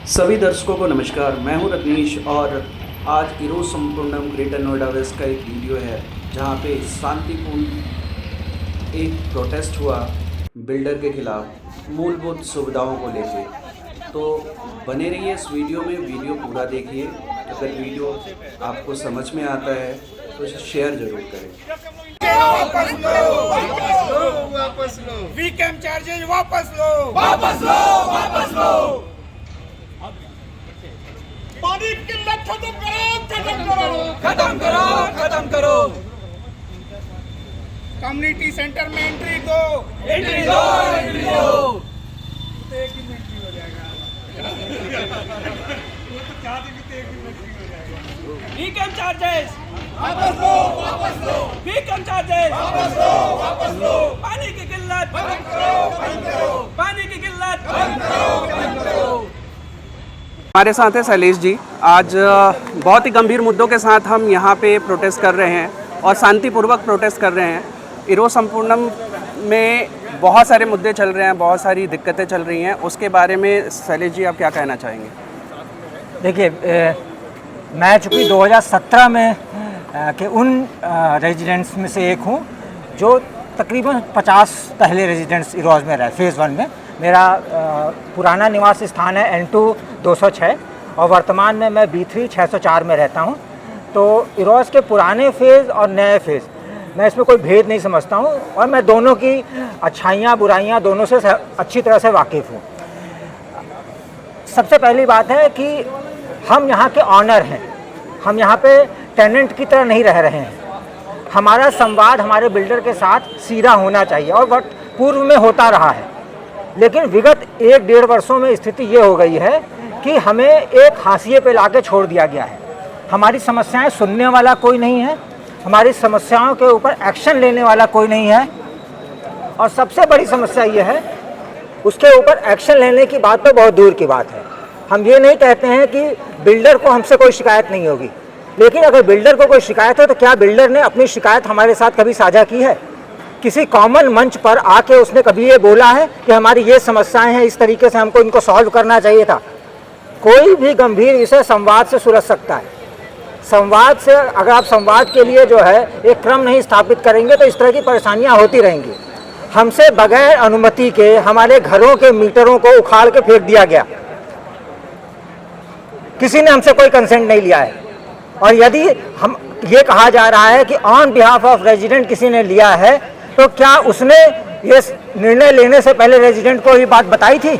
सभी दर्शकों को नमस्कार। मैं हूं रत्नीश और आज इरोज संपूर्णम ग्रेटर नोएडा वेस्ट का एक वीडियो है जहां पे शांतिपूर्ण एक प्रोटेस्ट हुआ बिल्डर के खिलाफ मूलभूत सुविधाओं को लेके। तो बने रहिए इस वीडियो में, वीडियो पूरा देखिए। अगर वीडियो आपको समझ में आता है तो इसे शेयर ज़रूर करें। वापस लो वीकेंड चार्जेस वापस लो पानी की किल्लत खत्म करो कम्युनिटी सेंटर में एंट्री दो एक ही में एंट्री हो जाएगा वीकेंड चार्जेस वापस लो वीकेंड चार्जेस वापस लो पानी की किल्लत बंद करो। हमारे साथ है शैलेश जी। आज बहुत ही गंभीर मुद्दों के साथ हम यहाँ पे प्रोटेस्ट कर रहे हैं और शांतिपूर्वक प्रोटेस्ट कर रहे हैं। इरोज संपूर्णम में बहुत सारे मुद्दे चल रहे हैं, बहुत सारी दिक्कतें चल रही हैं, उसके बारे में शैलेश जी आप क्या कहना चाहेंगे? देखिए, मैं चूँकि 2017 में के उन रेजिडेंट्स में से एक हूँ जो तकरीबन 50 पहले रेजिडेंट्स इरोज में रहे। फेज़ 1 में मेरा पुराना निवास स्थान है N2 206 और वर्तमान में मैं B3 604 में रहता हूँ। तो इरोज के पुराने फेज़ और नए फेज़ मैं इसमें कोई भेद नहीं समझता हूँ और मैं दोनों की अच्छाइयाँ बुराइयाँ दोनों से अच्छी तरह से वाकिफ़ हूँ। सबसे पहली बात है कि हम यहाँ के ऑनर हैं, हम यहाँ पे टेनेंट की तरह नहीं रह रहे हैं। हमारा संवाद हमारे बिल्डर के साथ सीधा होना चाहिए और वह पूर्व में होता रहा है, लेकिन विगत 1-1.5 वर्षों में स्थिति ये हो गई है कि हमें एक हाशिए पे लाके छोड़ दिया गया है। हमारी समस्याएं सुनने वाला कोई नहीं है, हमारी समस्याओं के ऊपर एक्शन लेने वाला कोई नहीं है और सबसे बड़ी समस्या ये है उसके ऊपर एक्शन लेने की बात तो बहुत दूर की बात है। हम ये नहीं कहते हैं कि बिल्डर को हमसे कोई शिकायत नहीं होगी, लेकिन अगर बिल्डर को कोई शिकायत है तो क्या बिल्डर ने अपनी शिकायत हमारे साथ कभी साझा की है? किसी कॉमन मंच पर आके उसने कभी ये बोला है कि हमारी ये समस्याएं हैं, इस तरीके से हमको इनको सॉल्व करना चाहिए था? कोई भी गंभीर विषय संवाद से सुलझ सकता है। संवाद से अगर आप संवाद के लिए जो है एक क्रम नहीं स्थापित करेंगे तो इस तरह की परेशानियां होती रहेंगी। हमसे बगैर अनुमति के हमारे घरों के मीटरों को उखाड़ के फेंक दिया गया, किसी ने हमसे कोई कंसेंट नहीं लिया है। और यदि हम ये कहा जा रहा है कि ऑन बिहाफ ऑफ रेजिडेंट किसी ने लिया है, तो क्या उसने ये निर्णय लेने से पहले रेजिडेंट को ये बात बताई थी?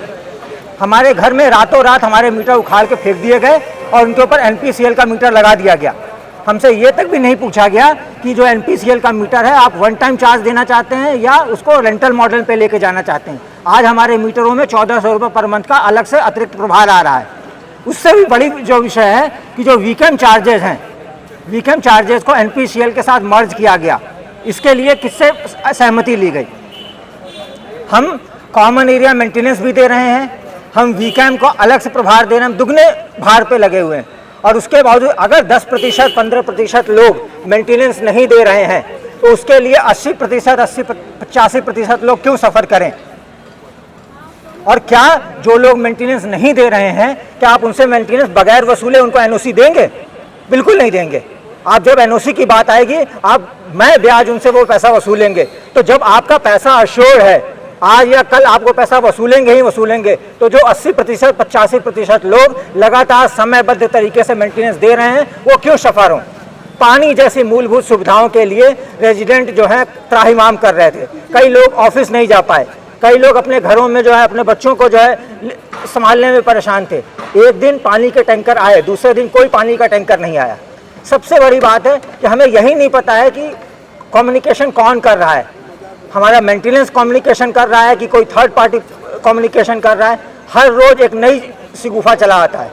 हमारे घर में रातों रात हमारे मीटर उखाड़ के फेंक दिए गए और उनके ऊपर NPCL का मीटर लगा दिया गया। हमसे ये तक भी नहीं पूछा गया कि जो NPCL का मीटर है आप 1 टाइम चार्ज देना चाहते हैं या उसको रेंटल मॉडल पे लेके जाना चाहते हैं। आज हमारे मीटरों में 1400 रुपये पर मंथ का अलग से अतिरिक्त प्रभार आ रहा है। उससे भी बड़ी जो विषय है कि जो वीकेंड चार्जेस हैं, वीकेंड चार्जेस को NPCL के साथ मर्ज किया गया। इसके लिए किससे सहमति ली गई? हम कॉमन एरिया मेंटेनेंस भी दे रहे हैं, हम वीकेंड को अलग से प्रभार दे रहे हैं, हम दुगने भार पे लगे हुए हैं। और उसके बावजूद अगर 10% 15% लोग मेंटेनेंस नहीं दे रहे हैं तो उसके लिए 85% लोग क्यों सफ़र करें? और क्या जो लोग मेंटेनेंस नहीं दे रहे हैं, क्या आप उनसे मेंटेनेंस बगैर वसूले उनको NOC देंगे? बिल्कुल नहीं देंगे। आप जब NOC की बात आएगी मैं ब्याज उनसे वो पैसा वसूलेंगे। तो जब आपका पैसा अश्योर्ड है, आज या कल आपको पैसा वसूलेंगे ही वसूलेंगे, तो जो 80% 85% लोग लगातार समयबद्ध तरीके से मेंटेनेंस दे रहे हैं वो क्यों सफ़र हों? पानी जैसी मूलभूत सुविधाओं के लिए रेजिडेंट जो है त्राहिमाम कर रहे थे। कई लोग ऑफिस नहीं जा पाए, कई लोग अपने घरों में जो है अपने बच्चों को जो है संभालने में परेशान थे। एक दिन पानी के टैंकर आए, दूसरे दिन कोई पानी का टैंकर नहीं आया। सबसे बड़ी बात है कि हमें यही नहीं पता है कि कम्युनिकेशन कौन कर रहा है। हमारा मेंटेनेंस कम्युनिकेशन कर रहा है कि कोई थर्ड पार्टी कम्युनिकेशन कर रहा है। हर रोज़ एक नई शिगुफा चला आता है।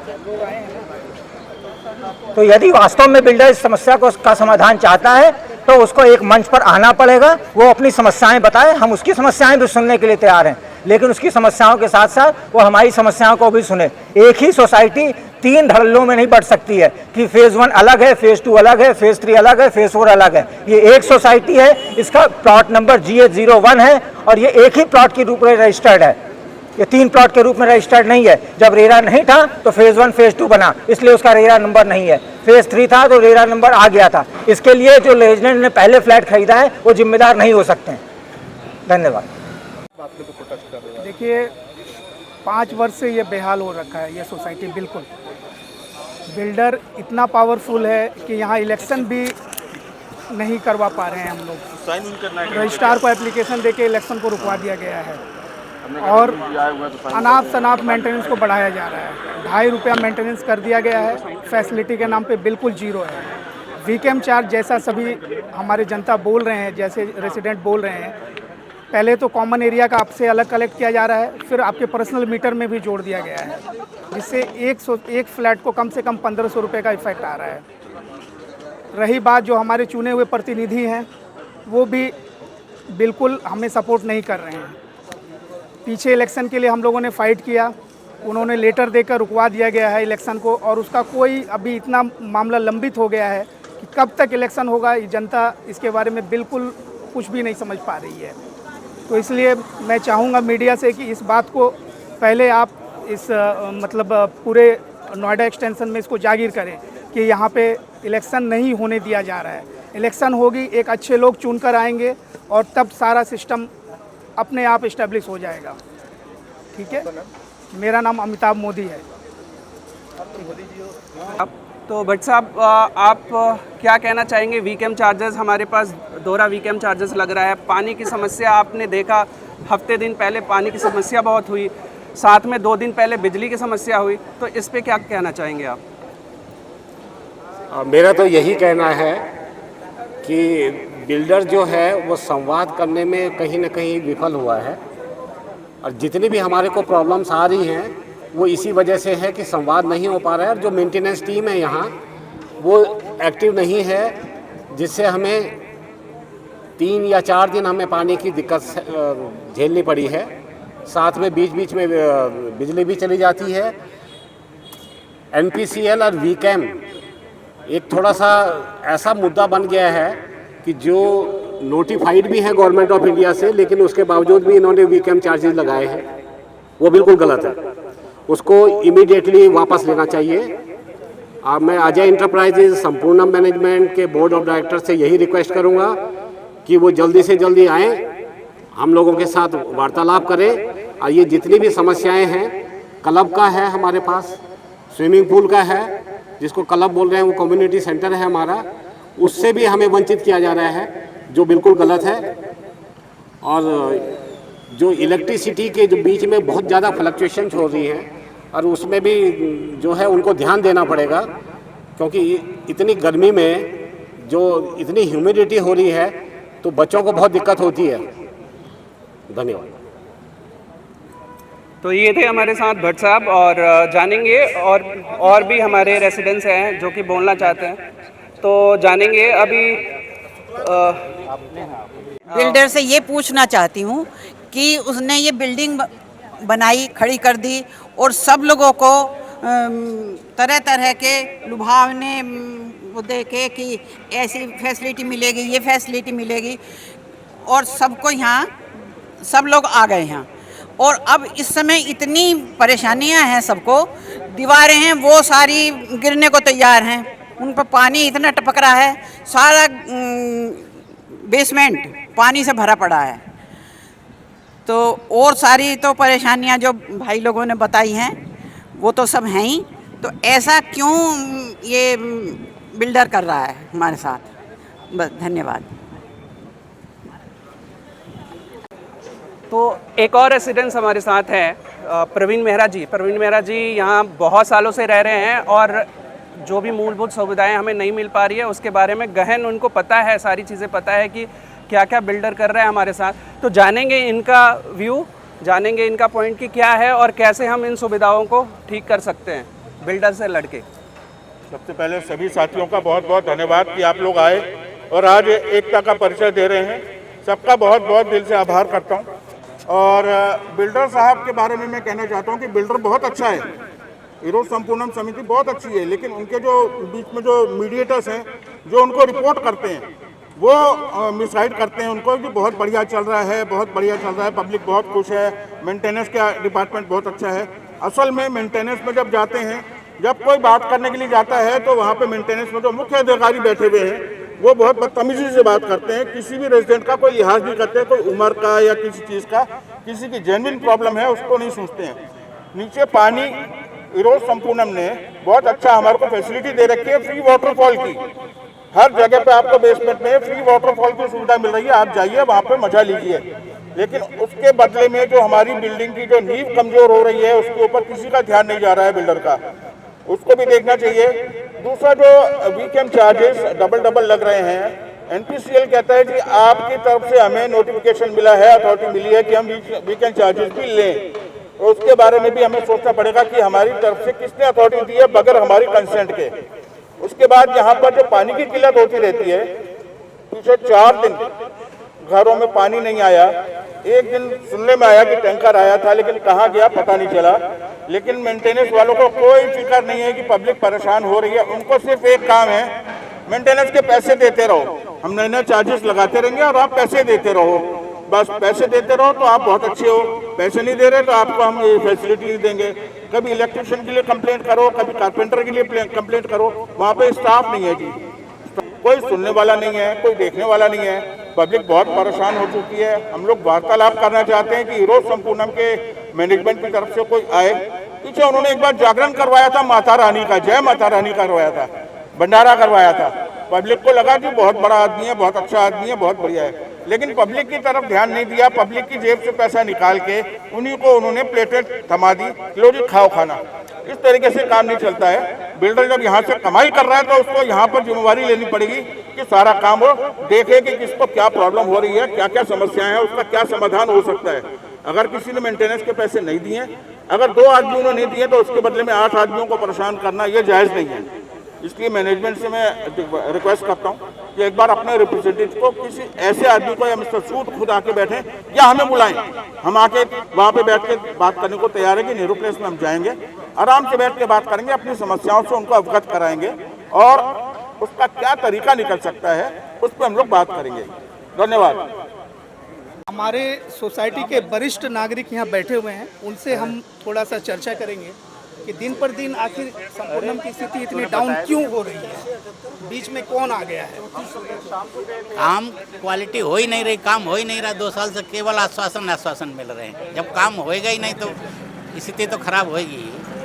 तो यदि वास्तव में बिल्डर इस समस्या का समाधान चाहता है तो उसको एक मंच पर आना पड़ेगा, वो अपनी समस्याएं बताए। हम उसकी समस्याएं भी सुनने के लिए तैयार हैं, लेकिन उसकी समस्याओं के साथ साथ वो हमारी समस्याओं को भी सुने। एक ही सोसाइटी 3 धड़ल्लों में नहीं बढ़ सकती है कि फेज़ 1 अलग है, फेज़ 2 अलग है, फेज़ 3 अलग है, फेज़ 4 अलग है। ये एक सोसाइटी है, इसका प्लॉट नंबर GH01 है और ये एक ही प्लॉट के रूप में रजिस्टर्ड है। ये 3 प्लॉट के रूप में रजिस्टर्ड नहीं है। जब रेरा नहीं था तो फेज़ 1 फेज़ 2 बना, इसलिए उसका रेरा नंबर नहीं है। फेज़ 3 था तो रेरा नंबर आ गया था। इसके लिए जो रेजिडेंट ने पहले फ्लैट खरीदा है वो जिम्मेदार नहीं हो सकते हैं। धन्यवाद। देखिए 5 वर्ष से ये बेहाल हो रखा है ये सोसाइटी। बिल्कुल बिल्डर इतना पावरफुल है कि यहाँ इलेक्शन भी नहीं करवा पा रहे हैं हम लोग। रजिस्ट्रार को एप्लीकेशन देके इलेक्शन को रुकवा दिया गया है और अनाप शनाप मेंटेनेंस को बढ़ाया जा रहा है। 2.5 रुपया मेंटेनेंस कर दिया गया है। फैसिलिटी के नाम पे बिल्कुल जीरो है। वीकेम चार्ज जैसा सभी हमारे जनता बोल रहे हैं, जैसे रेसिडेंट बोल रहे हैं, पहले तो कॉमन एरिया का आपसे अलग कलेक्ट किया जा रहा है, फिर आपके पर्सनल मीटर में भी जोड़ दिया गया है, जिससे एक फ्लैट को कम से कम 1500 रुपये का इफेक्ट आ रहा है। रही बात जो हमारे चुने हुए प्रतिनिधि हैं वो भी बिल्कुल हमें सपोर्ट नहीं कर रहे हैं। पीछे इलेक्शन के लिए हम लोगों ने फ़ाइट किया, उन्होंने लेटर देकर रुकवा दिया गया है इलेक्शन को, और उसका कोई अभी इतना मामला लंबित हो गया है कि कब तक इलेक्शन होगा ये जनता इसके बारे में बिल्कुल कुछ भी नहीं समझ पा रही है। तो इसलिए मैं चाहूँगा मीडिया से कि इस बात को पहले आप इस मतलब पूरे नोएडा एक्सटेंशन में इसको जागिर करें कि यहाँ पे इलेक्शन नहीं होने दिया जा रहा है। इलेक्शन होगी, एक अच्छे लोग चुनकर आएंगे और तब सारा सिस्टम अपने आप इस्टेब्लिश हो जाएगा। ठीक है, मेरा नाम अमिताभ मोदी है। तो भट्ट साहब आप क्या कहना चाहेंगे? वीकेम चार्जेस, हमारे पास दोहरा वीकेम चार्जेस लग रहा है। पानी की समस्या आपने देखा, हफ्ते दिन पहले पानी की समस्या बहुत हुई, साथ में 2 दिन पहले बिजली की समस्या हुई, तो इस पे क्या कहना चाहेंगे आप? मेरा तो यही कहना है कि बिल्डर जो है वो संवाद करने में कहीं ना कहीं विफल हुआ है, और जितनी भी हमारे को प्रॉब्लम्स आ रही हैं वो इसी वजह से है कि संवाद नहीं हो पा रहा है, और जो मेंटेनेंस टीम है यहाँ वो एक्टिव नहीं है, जिससे हमें 3 या 4 दिन हमें पानी की दिक्कत झेलनी पड़ी है। साथ में बीच बीच में बिजली भी चली जाती है। NPCL और वीकेम एक थोड़ा सा ऐसा मुद्दा बन गया है कि जो नोटिफाइड भी है गवर्नमेंट ऑफ इंडिया से, लेकिन उसके बावजूद भी इन्होंने वीकेम चार्जेस लगाए हैं, वो बिल्कुल गलत है। उसको इमीडिएटली वापस लेना चाहिए। मैं अजय इंटरप्राइजेज संपूर्णम मैनेजमेंट के बोर्ड ऑफ डायरेक्टर से यही रिक्वेस्ट करूंगा कि वो जल्दी से जल्दी आएँ, हम लोगों के साथ वार्तालाप करें। और ये जितनी भी समस्याएं हैं, क्लब का है हमारे पास, स्विमिंग पूल का है, जिसको क्लब बोल रहे हैं, वो कम्युनिटी सेंटर है हमारा, उससे भी हमें वंचित किया जा रहा है, जो बिल्कुल गलत है। और जो इलेक्ट्रिसिटी के जो बीच में बहुत ज़्यादा फ्लक्चुएशंस हो रही हैं, और उसमें भी जो है उनको ध्यान देना पड़ेगा, क्योंकि इतनी गर्मी में जो इतनी ह्यूमिडिटी हो रही है तो बच्चों को बहुत दिक्कत होती है। धन्यवाद। तो ये थे हमारे साथ भट्ट साहब, और जानेंगे और भी हमारे रेसिडेंट्स हैं जो कि बोलना चाहते हैं, तो जानेंगे। अभी बिल्डर से ये पूछना चाहती हूँ कि उसने ये बिल्डिंग बनाई, खड़ी कर दी, और सब लोगों को तरह तरह के लुभावने वो देखे कि ऐसी फैसिलिटी मिलेगी, ये फैसिलिटी मिलेगी, और सबको यहाँ सब लोग आ गए हैं। और अब इस समय इतनी परेशानियां हैं सबको, दीवारें हैं वो सारी गिरने को तैयार हैं, उन पर पानी इतना टपक रहा है, सारा बेसमेंट पानी से भरा पड़ा है। तो और सारी तो परेशानियां जो भाई लोगों ने बताई हैं वो तो सब हैं ही। तो ऐसा क्यों ये बिल्डर कर रहा है हमारे साथ? बस, धन्यवाद। तो एक और रेसिडेंट्स हमारे साथ हैं, प्रवीण मेहरा जी। प्रवीण मेहरा जी यहाँ बहुत सालों से रह रहे हैं, और जो भी मूलभूत सुविधाएं हमें नहीं मिल पा रही है उसके बारे में गहन उनको पता है, सारी चीज़ें पता है कि क्या क्या बिल्डर कर रहा है हमारे साथ। तो जानेंगे इनका व्यू, जानेंगे इनका पॉइंट कि क्या है और कैसे हम इन सुविधाओं को ठीक कर सकते हैं बिल्डर से लड़के। सबसे पहले सभी साथियों का बहुत बहुत धन्यवाद कि आप लोग आए और आज एकता का परिचय दे रहे हैं। सबका बहुत बहुत दिल से आभार करता हूं। और बिल्डर साहब के बारे में मैं कहना चाहता हूं कि बिल्डर बहुत अच्छा है, हीरो संपूर्णम समिति बहुत अच्छी है, लेकिन उनके जो बीच में जो मीडिएटर्स हैं जो उनको रिपोर्ट करते हैं वो मिसगाइड करते हैं उनको कि बहुत बढ़िया चल रहा है, बहुत बढ़िया चल रहा है, पब्लिक बहुत खुश है, मेंटेनेंस का डिपार्टमेंट बहुत अच्छा है। असल में मेंटेनेंस में जब जाते हैं, जब कोई बात करने के लिए जाता है तो वहाँ पे मेंटेनेंस में जो मुख्य अधिकारी बैठे हुए हैं वो बहुत बदतमीजी से बात करते हैं, किसी भी रेजिडेंट का कोई लिहाज नहीं करते, कोई उम्र का या किसी चीज़ का, किसी की जेन्युइन प्रॉब्लम है उसको नहीं सोचते हैं। नीचे पानी इरोज संपूर्णम ने बहुत अच्छा हमारे को फैसिलिटी दे रखी है, फ्री वाटरफॉल की। हर जगह पे आपको बेसमेंट में फ्री वाटरफॉल की सुविधा मिल रही है, आप जाइए वहाँ पे मजा लीजिए। लेकिन उसके बदले में जो हमारी बिल्डिंग की जो नींव कमजोर हो रही है उसके ऊपर किसी का ध्यान नहीं जा रहा है बिल्डर का, उसको भी देखना चाहिए। दूसरा जो वीकेंड चार्जेस डबल लग रहे हैं, एनपीसीएल कहता है कि आपकी तरफ से हमें नोटिफिकेशन मिला है, अथॉरिटी मिली है कि हम वीकेंड चार्जेस भी लें, तो उसके बारे में भी हमें सोचना पड़ेगा कि हमारी तरफ से किसने अथॉरिटी दी है बगैर हमारी कंसेंट के। उसके बाद यहाँ पर जो पानी की किल्लत होती रहती है, पिछले 4 दिन घरों में पानी नहीं आया। एक दिन सुनने में आया कि टैंकर आया था, लेकिन कहाँ गया पता नहीं चला। लेकिन मेंटेनेंस वालों को कोई फिक्र नहीं है कि पब्लिक परेशान हो रही है, उनको सिर्फ एक काम है, मेंटेनेंस के पैसे देते रहो, हम नए चार्जेस लगाते रहेंगे और आप पैसे देते रहो, बस पैसे देते रहो तो आप बहुत अच्छे हो, पैसे नहीं दे रहे तो आपको हम ये फैसिलिटी नहीं देंगे। कभी इलेक्ट्रिशियन के लिए कंप्लेंट करो, कभी कारपेंटर के लिए कंप्लेंट करो, वहाँ पे स्टाफ नहीं है जी, कोई सुनने वाला नहीं है, कोई देखने वाला नहीं है, पब्लिक बहुत परेशान हो चुकी है। हम लोग वार्तालाप करना चाहते हैं कि इरोज संपूर्णम के मैनेजमेंट की तरफ से कोई आए। पीछे उन्होंने एक बार जागरण करवाया था माता रानी का, जय माता रानी करवाया था, भंडारा करवाया था, पब्लिक को लगा कि बहुत बड़ा आदमी है, बहुत अच्छा आदमी है, बहुत बढ़िया है, लेकिन पब्लिक की तरफ ध्यान नहीं दिया। पब्लिक की जेब से पैसा निकाल के उन्हीं को उन्होंने प्लेटें थमा दी, लो जी खाओ खाना। इस तरीके से काम नहीं चलता है। बिल्डर जब यहाँ से कमाई कर रहा है तो उसको यहाँ पर जिम्मेवारी लेनी पड़ेगी कि सारा काम वो देखे कि किसको क्या प्रॉब्लम हो रही है, क्या क्या समस्याएं हैं, उसका क्या समाधान हो सकता है। अगर किसी ने मेंटेनेंस के पैसे नहीं दिए, अगर 2 आदमियों ने नहीं दिए तो उसके बदले में 8 आदमियों को परेशान करना ये जायज़ नहीं है। इसलिए मैनेजमेंट से मैं रिक्वेस्ट करता हूँ कि एक बार अपने रिप्रेजेंटेटिव को किसी ऐसे आदमी को, या मिस्टर सूद खुद आके बैठे या हमें बुलाएं, हम आके वहाँ पे बैठ के बात करने को तैयार है कि नेहरू प्लेस में हम जाएंगे, आराम से बैठ के बात करेंगे, अपनी समस्याओं से उनको अवगत कराएंगे और उसका क्या तरीका निकल सकता है उस पर हम लोग बात करेंगे। धन्यवाद। हमारे सोसाइटी के वरिष्ठ नागरिक यहाँ बैठे हुए हैं, उनसे हम थोड़ा सा चर्चा करेंगे कि दिन पर दिन आखिर संपूर्णम की स्थिति इतनी डाउन क्यों हो रही है, बीच में कौन आ गया है। काम क्वालिटी हो ही नहीं रही, काम हो ही नहीं रहा। 2 साल से केवल आश्वासन मिल रहे हैं, जब काम होएगा ही नहीं तो स्थिति तो खराब होएगी।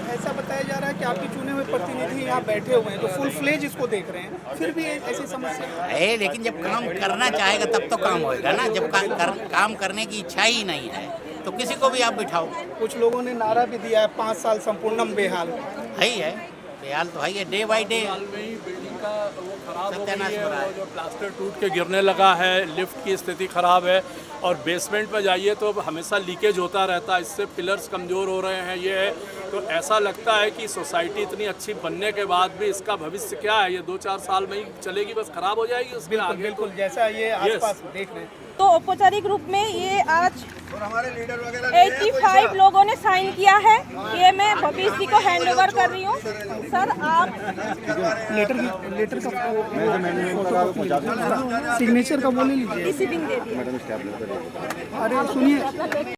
ऐसा बताया जा रहा है कि आपके चुने हुए प्रतिनिधि यहाँ बैठे हुए हैं तो फुल फ्लेज इसको देख रहे हैं, फिर भी ऐसी समस्या है। लेकिन जब काम करना चाहेगा तब तो काम होएगा ना, जब काम करने की इच्छा ही नहीं है तो किसी को भी आप बिठाओ। कुछ लोगों ने नारा भी दिया है 5 साल संपूर्णम बेहाल है, बेहाल तो है, डे बाई डे सत्यानाश हो रहा है। जो प्लास्टर टूट के गिरने लगा है, लिफ्ट की स्थिति खराब है और बेसमेंट में जाइए तो हमेशा लीकेज होता रहता है, इससे पिलर्स कमज़ोर हो रहे हैं। ये है तो ऐसा लगता है कि सोसाइटी इतनी अच्छी बनने के बाद भी इसका भविष्य क्या है, ये 2-4 साल में ही चलेगी, बस खराब हो जाएगी। उसके आगे बिल्कुल जैसा ये आसपास देख रहे हैं। तो औपचारिक रूप में ये आज 85 लोगों ने साइन किया है, ये मैं भविष्य जी को हैंड ओवर कर रही हूँ। सर आप लेटर का सिग्नेचर का बोल लीजिए, रिसीविंग दे दिए। अरे सुनिए